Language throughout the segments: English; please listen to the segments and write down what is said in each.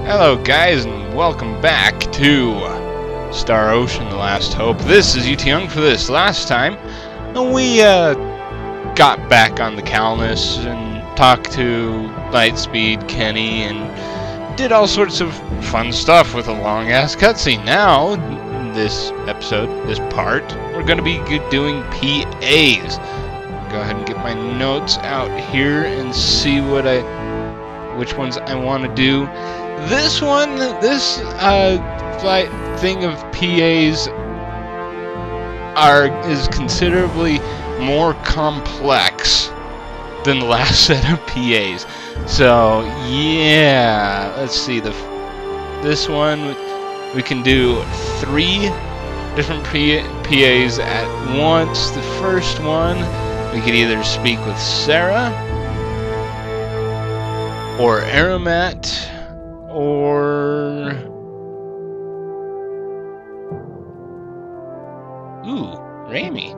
Hello guys, and welcome back to Star Ocean, The Last Hope. This is UT Young for this. Last time, we got back on the Calnus and talked to Lightspeed, Kenny, and did all sorts of fun stuff with a long-ass cutscene. Now, in this episode, this part, we're going to be doing PAs. Go ahead and get my notes out here and see which ones I want to do. This one, this flight thing of PAs is considerably more complex than the last set of PAs. So yeah, let's see. This one we can do 3 different PAs at once. The first one we could either speak with Sarah or Arumat. Or Raimi.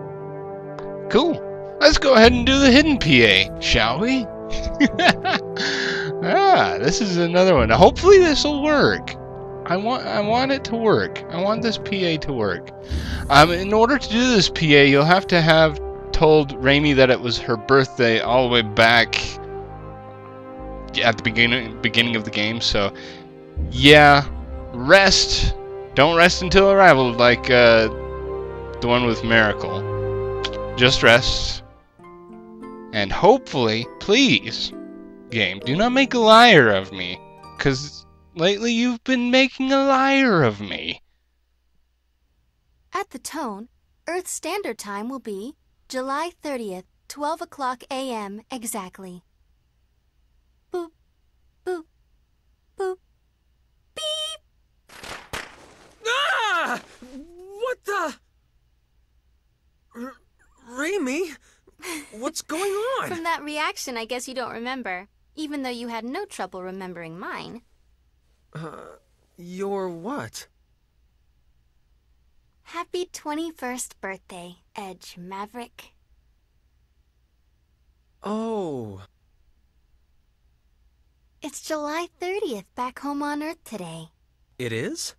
Cool. Let's go ahead and do the hidden PA, shall we? This is another one. Hopefully this will work. I want it to work. I want this PA to work. In order to do this PA, you'll have to have told Raimi that it was her birthday all the way back at the beginning of the game. So yeah, rest. Don't rest until arrival, like the one with Meracle. Just rest, and hopefully, please, game, do not make a liar of me, because lately you've been making a liar of me. At the tone, Earth Standard Time will be July 30th, 12 o'clock a.m. exactly. Boop, boop, boop, beep! Ah! What the? Raimi? What's going on? From that reaction, I guess you don't remember, even though you had no trouble remembering mine. Your what? Happy 21st birthday, Edge Maverick. Oh. It's July 30th back home on Earth today. It is?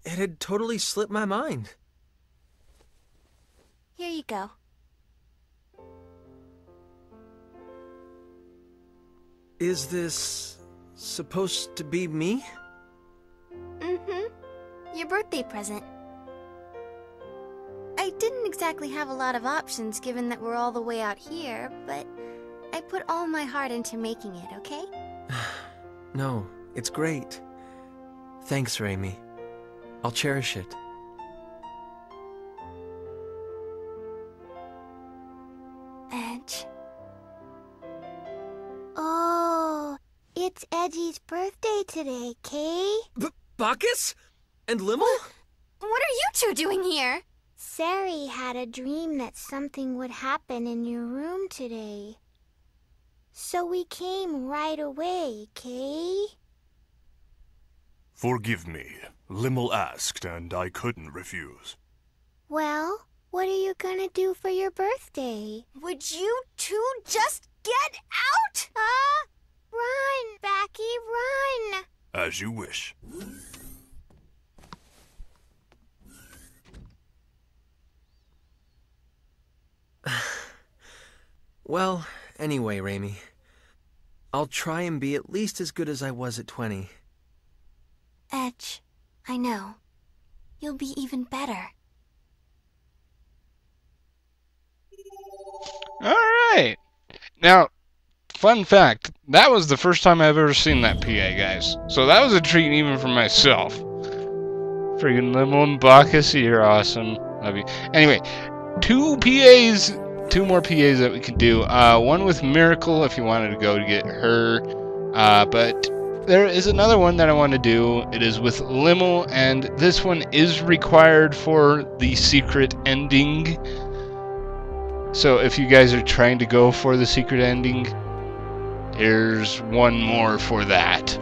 It had totally slipped my mind. Here you go. Is this supposed to be me? Mm-hmm. Your birthday present. I didn't exactly have a lot of options given that we're all the way out here, but I put all my heart into making it, okay? No, it's great. Thanks, Raimi. I'll cherish it. Edge. Oh, it's Edgy's birthday today, Kay. Bacchus? And Limel? What are you two doing here? Sari had a dream that something would happen in your room today. So we came right away, Kay. Forgive me. Limel asked, and I couldn't refuse. Well, what are you gonna do for your birthday? Would you two just get out? Run, Backy, run! As you wish. Well, anyway, Raimi. I'll try and be at least as good as I was at 20. Edge, I know. You'll be even better. Alright. Now, fun fact, that was the first time I've ever seen that PA, guys. So that was a treat even for myself. Friggin' Limel and Bacchus, you're awesome. Love you. Anyway, 2 more PAs that we can do. One with Meracle if you wanted to go to get her. But there is another one that I want to do. It is with Limel, and this one is required for the secret ending. So if you guys are trying to go for the secret ending, here's one more for that.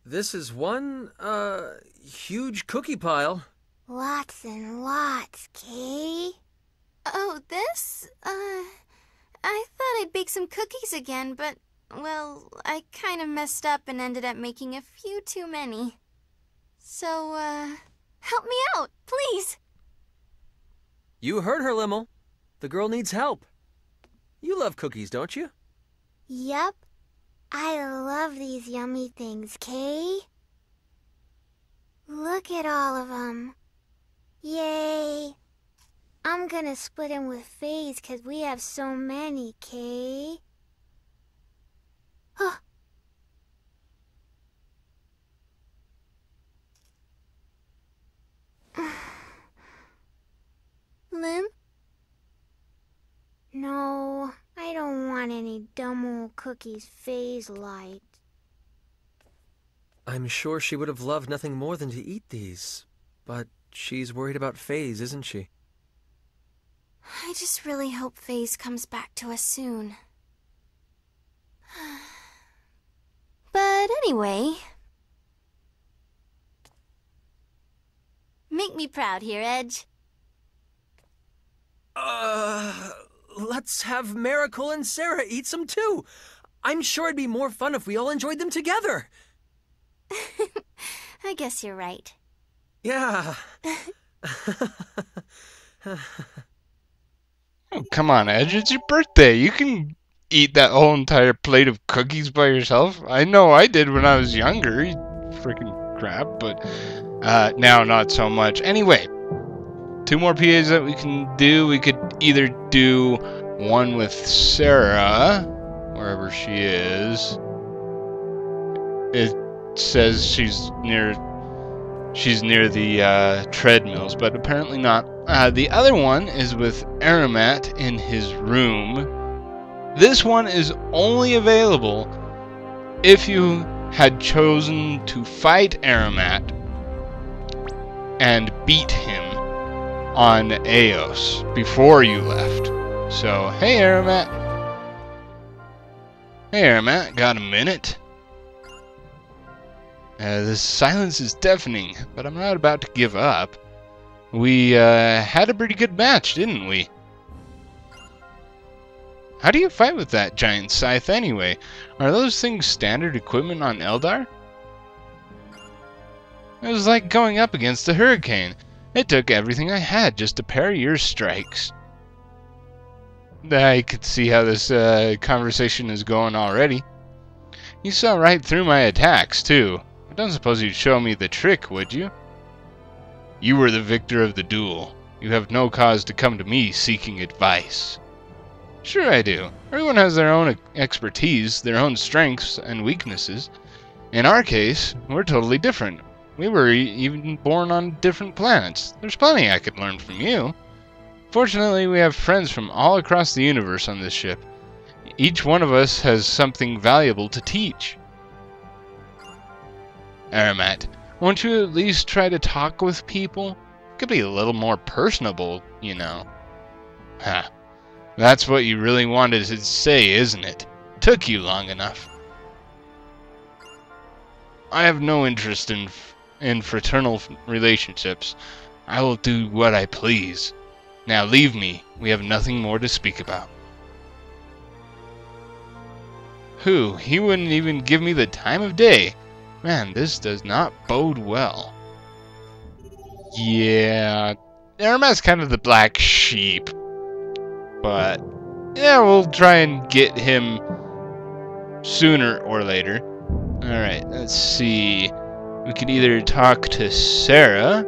This is one, huge cookie pile. Lots and lots, Kay. Oh, this? I thought I'd bake some cookies again, but, well, I kind of messed up and ended up making a few too many. So, help me out, please. You heard her, Limel. The girl needs help. You love cookies, don't you? Yup. I love these yummy things, Kay. Look at all of them. Yay. I'm gonna split them with Faze because we have so many, Kay. Oh. Lim? No, I don't want any dumb old cookies Faze liked. I'm sure she would have loved nothing more than to eat these. But she's worried about Faze, isn't she? I just really hope Faze comes back to us soon. But anyway... Make me proud here, Edge. Let's have Miracle and Sarah eat some too. I'm sure it'd be more fun if we all enjoyed them together. I guess you're right. Yeah. Oh, come on, Edge. It's your birthday. You can eat that whole entire plate of cookies by yourself. I know I did when I was younger. You freaking crap, but now not so much. Anyway, 2 more PAs that we can do. We could either do one with Sarah, wherever she is. It says she's near the treadmills, but apparently not. The other one is with Arumat in his room. This one is only available if you had chosen to fight Arumat and beat him on Eos before you left. So, hey Arumat. Hey Arumat, got a minute? This silence is deafening, but I'm not about to give up. We had a pretty good match, didn't we? How do you fight with that giant scythe anyway? Are those things standard equipment on Eldar? It was like going up against a hurricane. It took everything I had just to parry your strikes. I could see how this conversation is going already. You saw right through my attacks, too. I don't suppose you'd show me the trick, would you? You were the victor of the duel. You have no cause to come to me seeking advice. Sure I do. Everyone has their own expertise, their own strengths and weaknesses. In our case, we're totally different. We were even born on different planets. There's plenty I could learn from you. Fortunately, we have friends from all across the universe on this ship. Each one of us has something valuable to teach. Arumat, won't you at least try to talk with people? Could be a little more personable, you know. Ha. That's what you really wanted to say, isn't it? Took you long enough. I have no interest in fraternal relationships. I will do what I please. Now leave me. We have nothing more to speak about. Who? He wouldn't even give me the time of day. Man, this does not bode well. Yeah, Arumat's kind of the black sheep. But, yeah, we'll try and get him sooner or later. Alright, let's see. We could either talk to Sarah.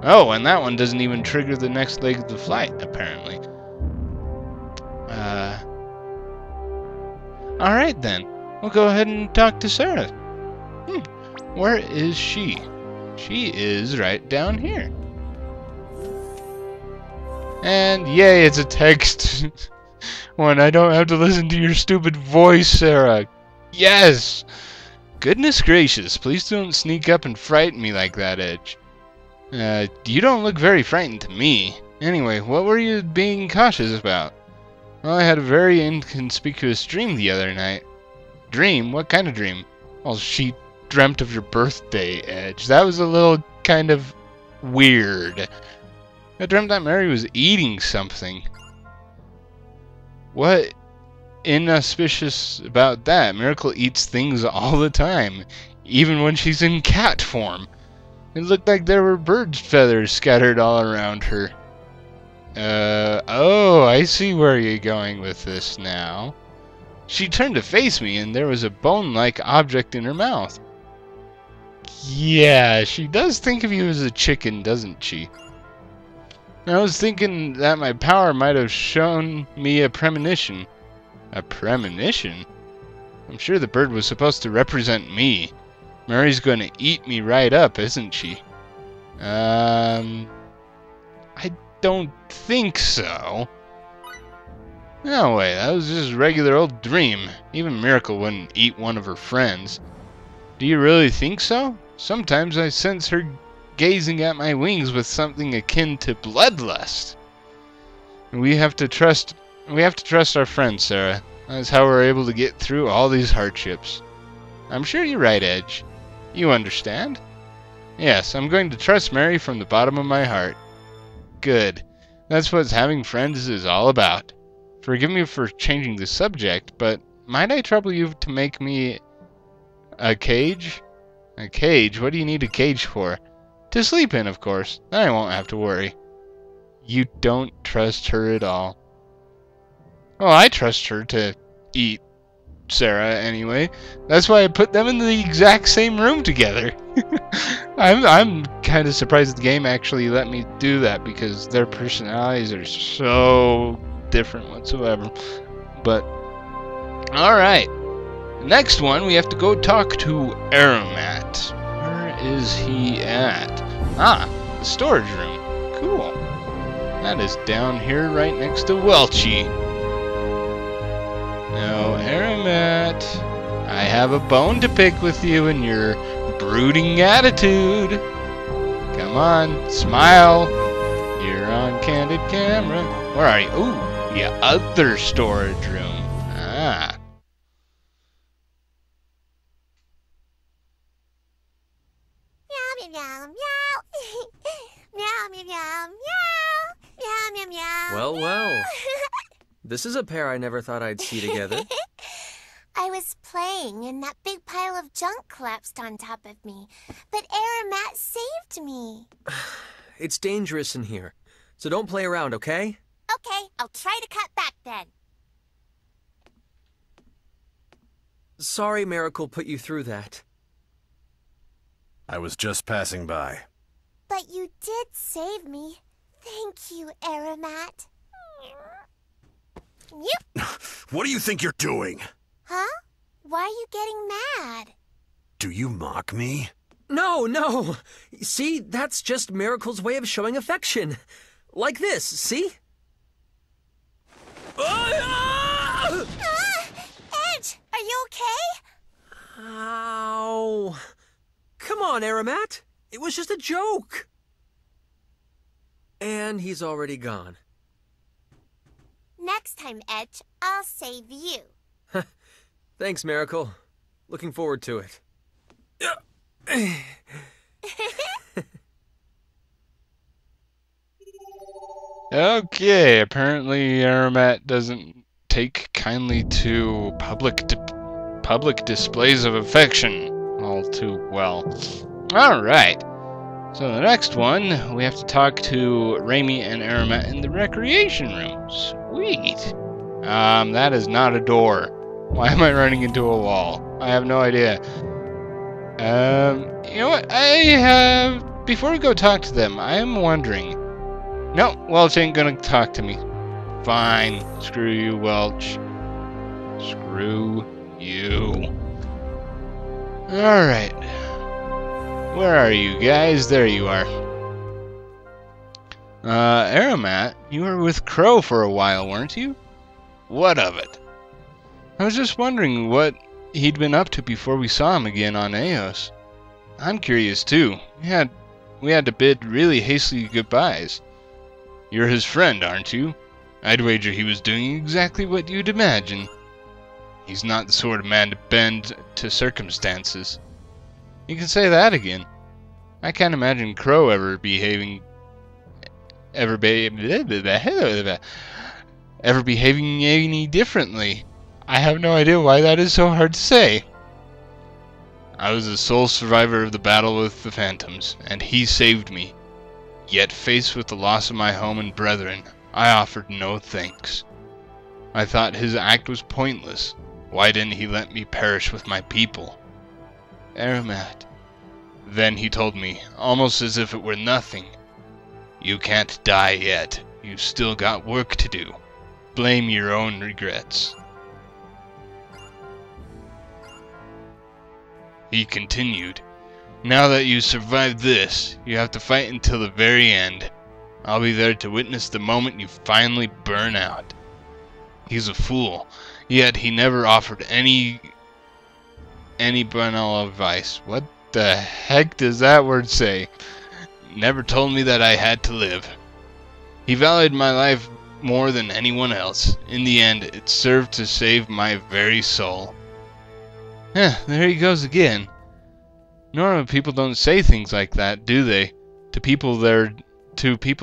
Oh, and that one doesn't even trigger the next leg of the flight, apparently. Alright then. We'll go ahead and talk to Sarah. Where is she? She is right down here. And yay, it's a text one. I don't have to listen to your stupid voice, Sarah. Yes! Goodness gracious, please don't sneak up and frighten me like that, Edge. You don't look very frightened to me. Anyway, what were you being cautious about? Well, I had a very inconspicuous dream the other night. Dream? What kind of dream? Well, she dreamt of your birthday, Edge. That was a little kind of weird. I dreamt that Mary was eating something. What inauspicious about that? Miracle eats things all the time, even when she's in cat form. It looked like there were bird's feathers scattered all around her. Oh, I see where you're going with this now. She turned to face me, and there was a bone-like object in her mouth. Yeah, she does think of you as a chicken, doesn't she? I was thinking that my power might have shown me a premonition. A premonition? I'm sure the bird was supposed to represent me. Mary's going to eat me right up, isn't she? I don't think so. No way, that was just a regular old dream. Even Miracle wouldn't eat one of her friends. Do you really think so? Sometimes I sense her gazing at my wings with something akin to bloodlust. We have to trust our friends, Sarah. That's how we're able to get through all these hardships. I'm sure you're right, Edge. You understand? Yes, I'm going to trust Mary from the bottom of my heart. Good. That's what having friends is all about. Forgive me for changing the subject, but might I trouble you to make me a cage? A cage? What do you need a cage for? To sleep in, of course. Then I won't have to worry. You don't trust her at all. Well, I trust her to eat Sarah anyway. That's why I put them in the exact same room together. I'm kind of surprised the game actually let me do that because their personalities are so different whatsoever. But alright. Next one, we have to go talk to Arumat. Where is he at? Ah, the storage room. Cool. That is down here right next to Welchie. Now, Arumat, I have a bone to pick with you and your brooding attitude. Come on, smile. You're on candid camera. Where are you? Ooh, the other storage room. Ah. Meow, meow, meow. Meow, meow, meow, meow. Meow, meow, meow. Well, well. This is a pair I never thought I'd see together. I was playing and that big pile of junk collapsed on top of me. But Arumat saved me. It's dangerous in here, so don't play around, okay? Okay, I'll try to cut back then. Sorry Miracle put you through that. I was just passing by. But you did save me. Thank you, Arumat. Yep. What do you think you're doing? Huh? Why are you getting mad? Do you mock me? No, no. See, that's just Miracle's way of showing affection. Like this, see? Edge, are you okay? Ow. Come on, Arumat. It was just a joke. And he's already gone. Next time, Edge, I'll save you. Thanks, Miracle. Looking forward to it. Okay, apparently Arumat doesn't take kindly to public displays of affection all too well. Alright, so the next one, we have to talk to Raimi and Arumat in the recreation room. Sweet. That is not a door. Why am I running into a wall? I have no idea. You know what? Before we go talk to them, I am wondering. No, Welch ain't gonna talk to me. Fine. Screw you, Welch. Screw you. Alright. Where are you guys? There you are. Arumat, you were with Crow for a while, weren't you? What of it? I was just wondering what he'd been up to before we saw him again on Eos. I'm curious too. We had to bid really hasty goodbyes. You're his friend, aren't you? I'd wager he was doing exactly what you'd imagine. He's not the sort of man to bend to circumstances. You can say that again. I can't imagine Crow ever behaving... ever behaving any differently. I have no idea why that is so hard to say. I was the sole survivor of the battle with the phantoms, and he saved me. Yet faced with the loss of my home and brethren, I offered no thanks. I thought his act was pointless. Why didn't he let me perish with my people? Arumat. Then he told me, almost as if it were nothing. You can't die yet. You've still got work to do. Blame your own regrets. He continued, now that you survived this, you have to fight until the very end. I'll be there to witness the moment you finally burn out. He's a fool, yet he never offered any banal advice. What the heck does that word say? Never told me that I had to live. He valued my life more than anyone else. In the end, it served to save my very soul. There he goes again. Normally people don't say things like that, do they? To people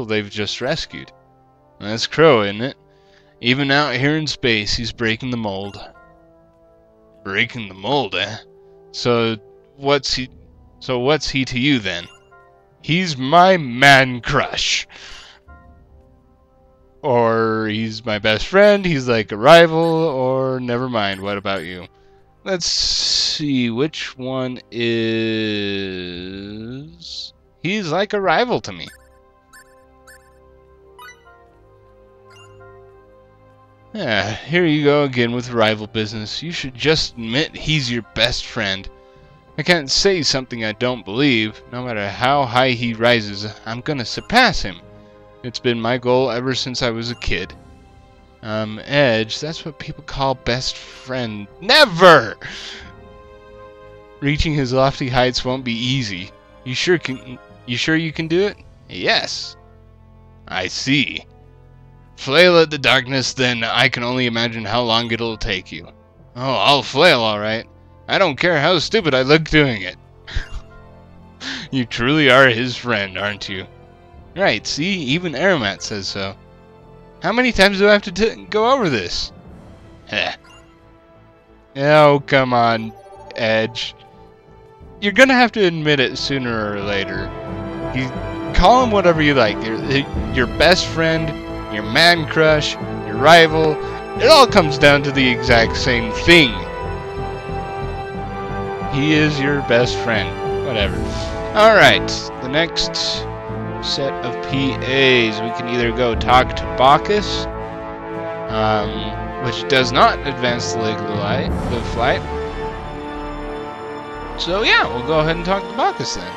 they've just rescued. That's Crow, isn't it? Even out here in space, he's breaking the mold. Breaking the mold, eh? So what's he to you then? He's my man crush. Or he's my best friend, he's like a rival, or never mind, what about you? Let's see, which one is... He's like a rival to me. Yeah, here you go again with rival business. You should just admit he's your best friend. I can't say something I don't believe. No matter how high he rises, I'm gonna surpass him. It's been my goal ever since I was a kid. Edge, that's what people call best friend. Never! Reaching his lofty heights won't be easy. You sure you can do it? Yes. I see. Flail at the darkness, then I can only imagine how long it'll take you. Oh, I'll flail alright. I don't care how stupid I look doing it. You truly are his friend, aren't you? Right, see? Even Arumat says so. How many times do I have to go over this? Heh. Oh, come on, Edge. You're gonna have to admit it sooner or later. You call him whatever you like. Your best friend, your man crush, your rival. It all comes down to the exact same thing. He is your best friend. Whatever. Alright, the next set of PAs. We can either go talk to Bacchus, which does not advance the leg of the flight. So yeah, we'll go ahead and talk to Bacchus then.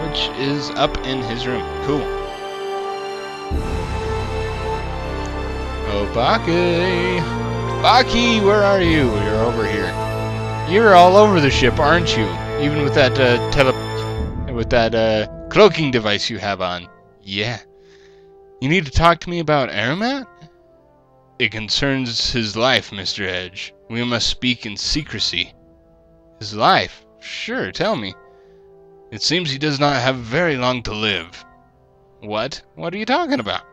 Which is up in his room. Cool. Oh, Bacchi! Bacchi, where are you? You're over here. You're all over the ship, aren't you? Even with that cloaking device you have on. Yeah. You need to talk to me about Arumat? It concerns his life, Mr. Edge. We must speak in secrecy. His life? Sure, tell me. It seems he does not have very long to live. What? What are you talking about?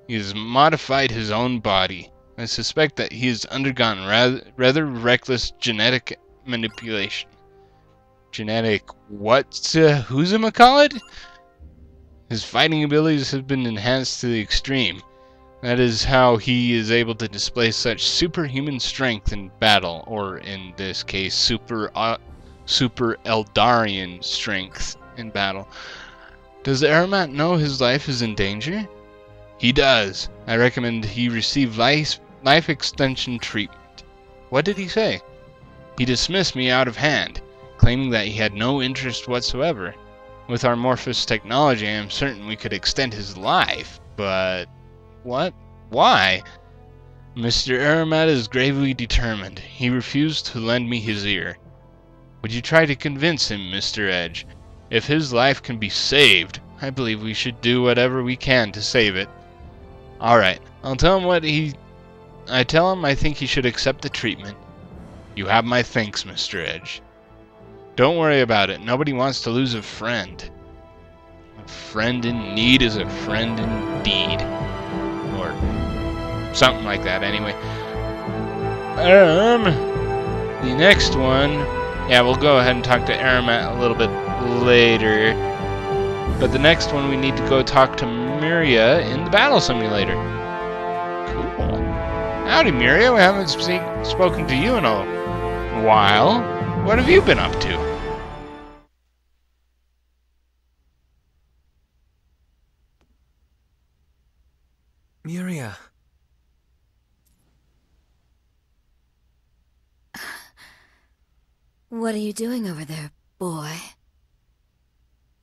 He has modified his own body. I suspect that he has undergone rather reckless genetic manipulation. Genetic what? Who's-a-call-it? His fighting abilities have been enhanced to the extreme. That is how he is able to display such superhuman strength in battle, or in this case, super Eldarian strength in battle. Does Arumat know his life is in danger? He does. I recommend he receive life extension treatment. What did he say? He dismissed me out of hand, claiming that he had no interest whatsoever. With our Morphous technology, I am certain we could extend his life, but... what? Why? Mr. Arumat is gravely determined. He refused to lend me his ear. Would you try to convince him, Mr. Edge? If his life can be saved, I believe we should do whatever we can to save it. Alright, I'll tell him I think he should accept the treatment. You have my thanks, Mr. Edge. Don't worry about it. Nobody wants to lose a friend. A friend in need is a friend indeed. something like that anyway. The next one, yeah, we'll go ahead and talk to Arumat a little bit later. But the next one, we need to go talk to Myuria in the battle simulator. Cool. Howdy, Myuria. We haven't spoken to you in a while. What have you been up to? Myuria. What are you doing over there, boy?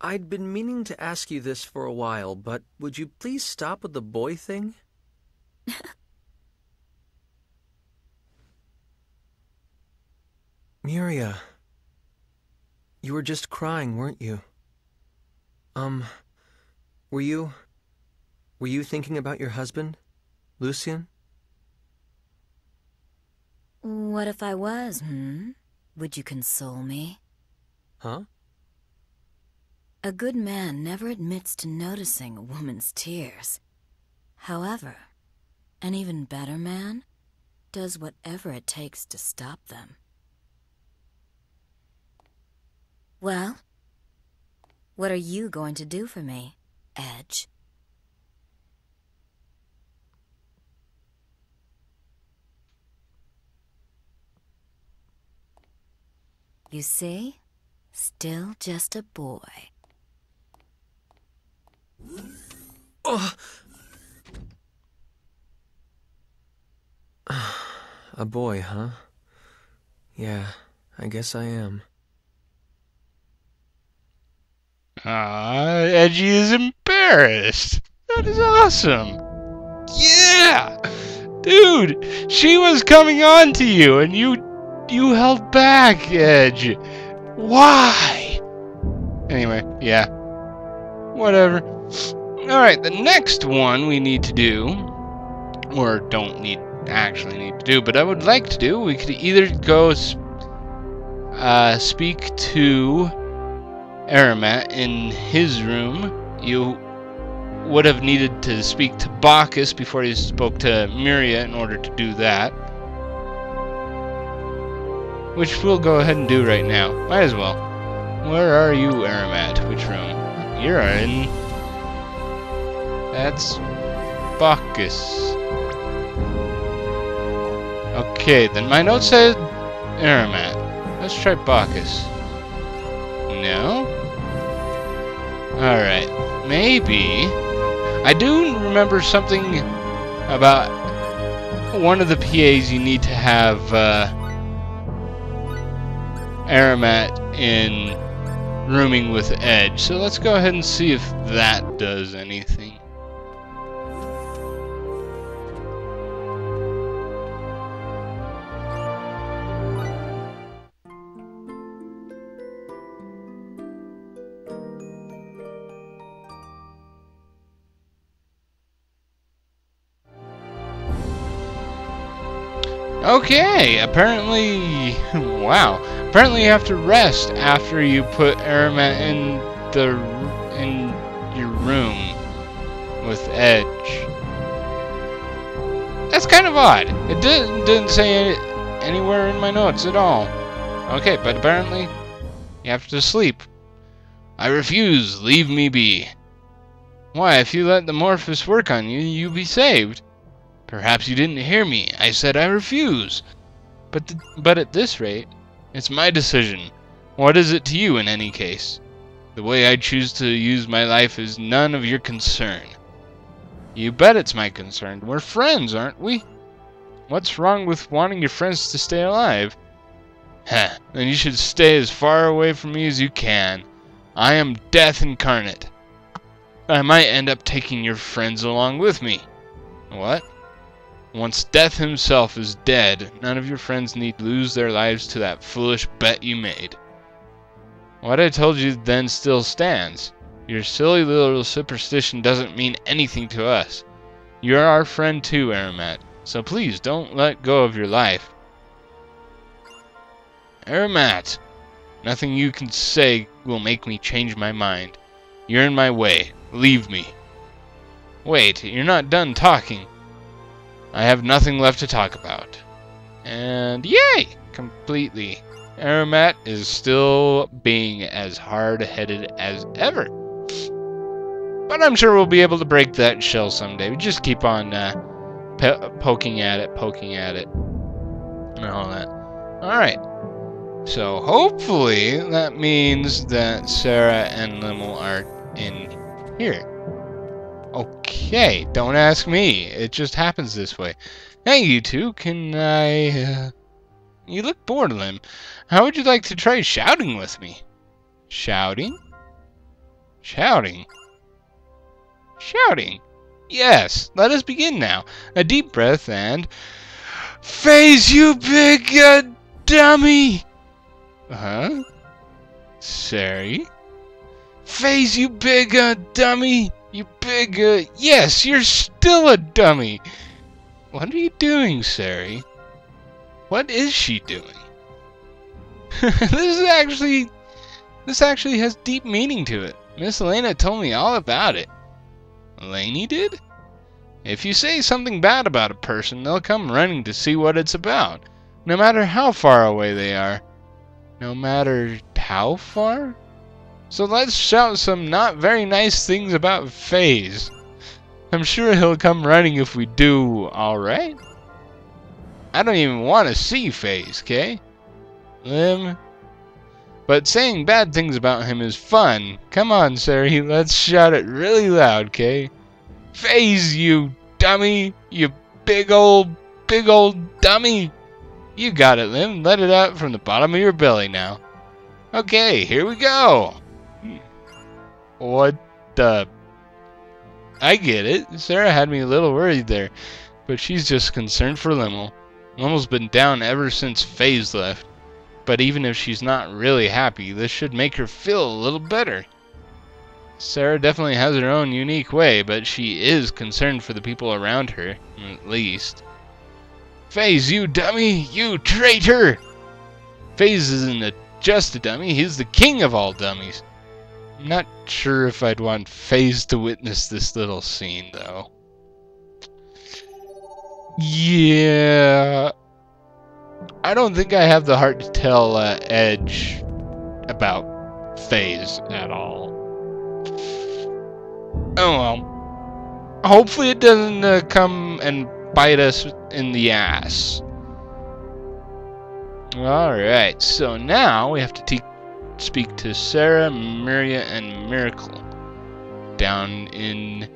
I'd been meaning to ask you this for a while, but would you please stop with the boy thing? Myuria, you were just crying, weren't you? Were you thinking about your husband, Lucien? What if I was, Would you console me? Huh? A good man never admits to noticing a woman's tears. However, an even better man does whatever it takes to stop them. Well, what are you going to do for me, Edge? You see? Still just a boy. Oh. A boy, huh? Yeah, I guess I am. Edgy is embarrassed. That is awesome. Yeah! Dude, she was coming on to you and you held back, Edge. Why? Anyway, yeah. Whatever. Alright, the next one we need to do, or actually need to do, but I would like to do, we could either go speak to Arumat in his room. You would have needed to speak to Bacchus before you spoke to Myuria in order to do that. Which we'll go ahead and do right now. Might as well. Where are you, Arumat? Which room? You're in... That's... Bacchus. Okay, then my note said Arumat. Let's try Bacchus. No? Alright. Maybe... I do remember something about one of the PAs you need to have, Arumat in rooming with Edge. So let's go ahead and see if that does anything. Okay, apparently, wow. Apparently you have to rest after you put Arumat in your room with Edge. That's kind of odd. It didn't say it anywhere in my notes at all. Okay, but apparently you have to sleep. I refuse. Leave me be. Why, if you let the Morphus work on you, you'll be saved. Perhaps you didn't hear me. I said I refuse. But at this rate, it's my decision. What is it to you in any case? The way I choose to use my life is none of your concern. You bet it's my concern. We're friends, aren't we? What's wrong with wanting your friends to stay alive? Heh, then you should stay as far away from me as you can. I am death incarnate. I might end up taking your friends along with me. What? Once Death himself is dead, none of your friends need lose their lives to that foolish bet you made. What I told you then still stands. Your silly little superstition doesn't mean anything to us. You're our friend too, Arumat, so please don't let go of your life. Arumat! Nothing you can say will make me change my mind. You're in my way. Leave me. Wait, you're not done talking. I have nothing left to talk about. And yay! Completely. Arumat is still being as hard-headed as ever. But I'm sure we'll be able to break that shell someday. We just keep on poking at it, and all that. Alright. So hopefully that means that Sarah and Limel are in here. Okay, don't ask me. It just happens this way. Hey, you two, can I... You look bored, Lim. How would you like to try shouting with me? Shouting? Shouting? Shouting. Yes, let us begin now. A deep breath and... Phase, you big dummy! Huh? Sorry? Phase, you big dummy! You big yes, you're still a dummy! What are you doing, Sari? What is she doing? This actually has deep meaning to it. Miss Elena told me all about it. Eleni did? If you say something bad about a person, they'll come running to see what it's about, no matter how far away they are. No matter how far? So let's shout some not very nice things about Phase. I'm sure he'll come running if we do, alright? I don't even want to see Phase, okay? Lim. But saying bad things about him is fun. Come on, Sari, let's shout it really loud, okay? Phase, you dummy! You big old dummy! You got it, Lim. Let it out from the bottom of your belly now. Okay, here we go! What the... I get it. Sarah had me a little worried there, but she's just concerned for Limel. Limel's been down ever since Phase left. But even if she's not really happy, this should make her feel a little better. Sarah definitely has her own unique way, but she is concerned for the people around her, at least. Phase, you dummy! You traitor! Phase isn't just a dummy, he's the king of all dummies. I'm not sure if I'd want Phase to witness this little scene, though. Yeah... I don't think I have the heart to tell Edge about Phase at all. Oh well. Hopefully it doesn't come and bite us in the ass. Alright, so now we have to speak to Sarah, Myuria, and Meracle down in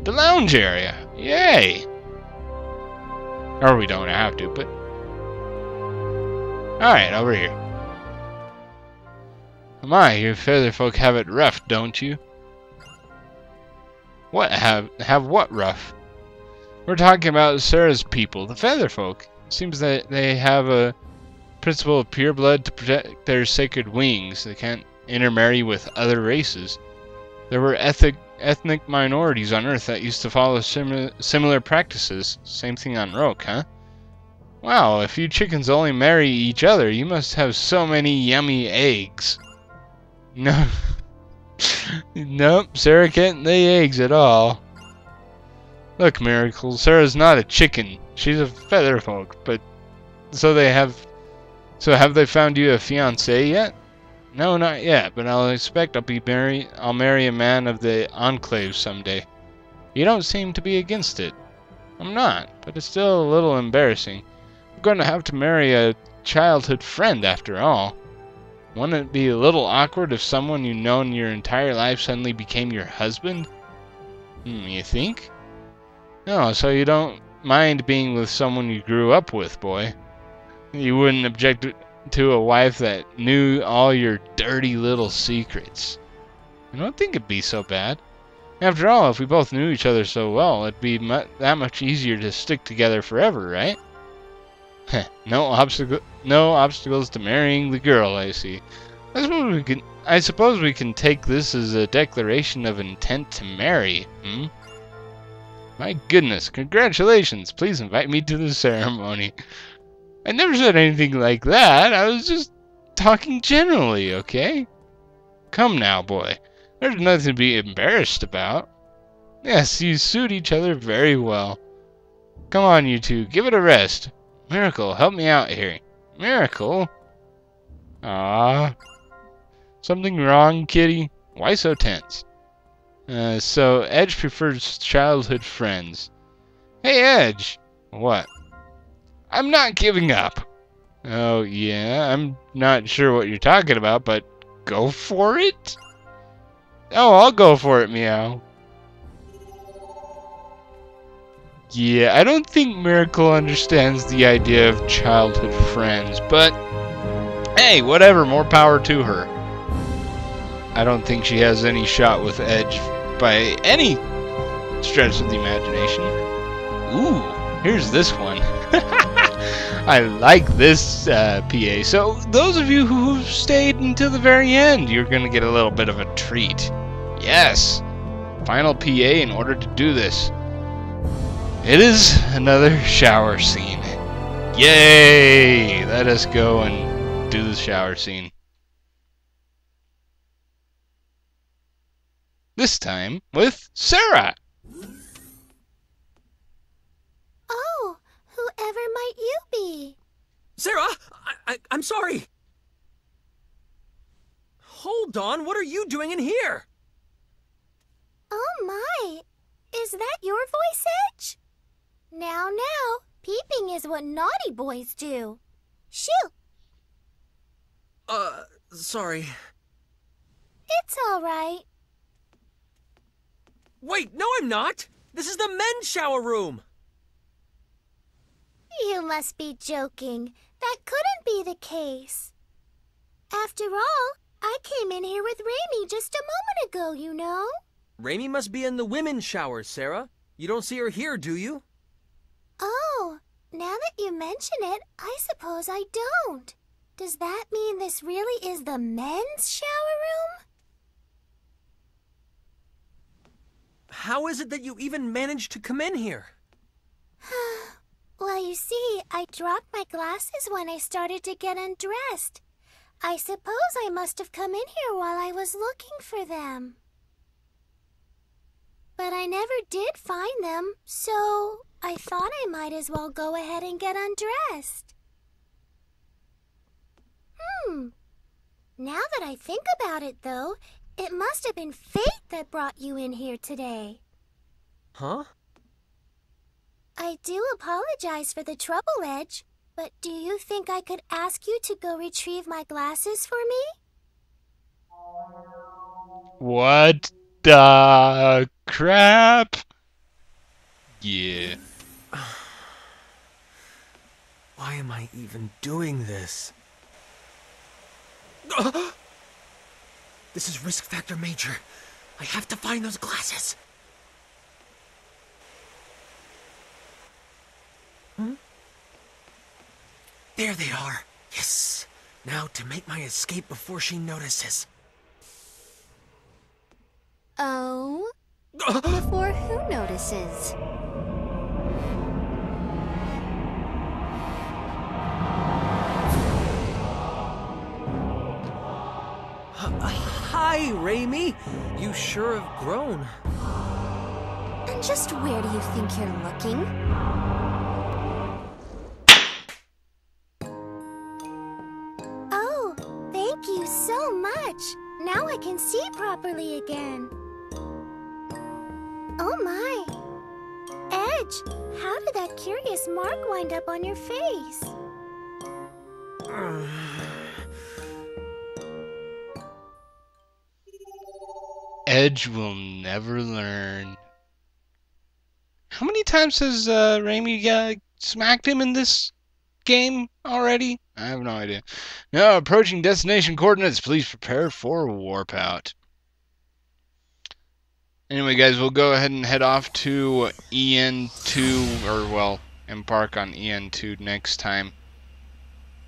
the lounge area. Yay! Or we don't have to, but... Alright, over here. My, you feather folk have it rough, don't you? What have what rough? We're talking about Sarah's people, the feather folk. It seems that they have a principle of pure blood to protect their sacred wings. They can't intermarry with other races. There were ethnic minorities on Earth that used to follow similar practices. Same thing on Roke, huh? Wow, if you chickens only marry each other, you must have so many yummy eggs. No. Nope, Sarah can't lay eggs at all. Look, Miracle, Sarah's not a chicken. She's a feather folk, but... So have they found you a fiancé yet? No, not yet, but I'll expect I'll marry a man of the Enclave someday. You don't seem to be against it. I'm not, but it's still a little embarrassing. I'm going to have to marry a childhood friend after all. Wouldn't it be a little awkward if someone you've known your entire life suddenly became your husband? You think? No, so you don't mind being with someone you grew up with, boy. You wouldn't object to a wife that knew all your dirty little secrets. I don't think it'd be so bad. After all, if we both knew each other so well, it'd be that much easier to stick together forever, right? No obstacles to marrying the girl, I see. I suppose we can take this as a declaration of intent to marry, My goodness, congratulations. Please invite me to the ceremony. I never said anything like that. I was just talking generally, okay? Come now, boy. There's nothing to be embarrassed about. Yes, you suit each other very well. Come on, you two. Give it a rest. Miracle, help me out here. Miracle? Ah. Something wrong, kitty? Why so tense? So Edge prefers childhood friends. Hey, Edge! What? I'm not giving up. Oh, yeah, I'm not sure what you're talking about, but go for it? Oh, I'll go for it, Meow. Yeah, I don't think Miracle understands the idea of childhood friends, but hey, whatever, more power to her. I don't think she has any shot with Edge by any stretch of the imagination. Ooh, here's this one. I like this PA. So those of you who stayed until the very end, you're going to get a little bit of a treat. Yes, final PA in order to do this. It is another shower scene. Yay! Let us go and do the shower scene. This time with Sarah. Oh, whoever might you be? Sarah, I'm sorry. Hold on, what are you doing in here? Oh my, is that your voice, Edge? Now, peeping is what naughty boys do. Shoo! Sorry. It's all right. Wait, no I'm not! This is the men's shower room! You must be joking. That couldn't be the case. After all, I came in here with Raimi just a moment ago, you know. Raimi must be in the women's shower, Sarah. You don't see her here, do you? Oh, now that you mention it, I suppose I don't. Does that mean this really is the men's shower room? How is it that you even managed to come in here? Well, you see, I dropped my glasses when I started to get undressed. I suppose I must have come in here while I was looking for them. But I never did find them, so I thought I might as well go ahead and get undressed. Now that I think about it, though, it must have been fate that brought you in here today. Huh? I do apologize for the trouble, Edge, but do you think I could ask you to go retrieve my glasses for me? What the crap? Yeah. Why am I even doing this? This is risk factor major. I have to find those glasses. There they are. Yes. Now to make my escape before she notices. Oh? Before who notices? Hi, Raimi. You sure have grown. And just where do you think you're looking? Oh, thank you so much. Now I can see properly again. Oh my. Edge, how did that curious mark wind up on your face? Edge will never learn. How many times has Raimi smacked him in this game already? I have no idea. Now approaching destination coordinates. Please prepare for warp out. Anyway, guys, we'll go ahead and head off to EN2, or well, embark on EN2 next time.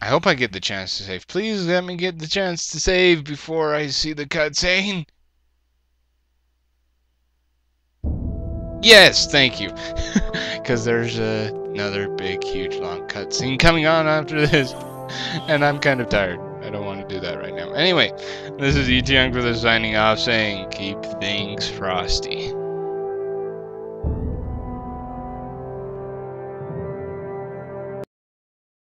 I hope I get the chance to save. Please let me get the chance to save before I see the cutscene. Yes, thank you. Because there's another big, huge, long cutscene coming on after this. And I'm kind of tired. I don't want to do that right now. Anyway, this is E.T. Young for the signing off saying, keep things frosty.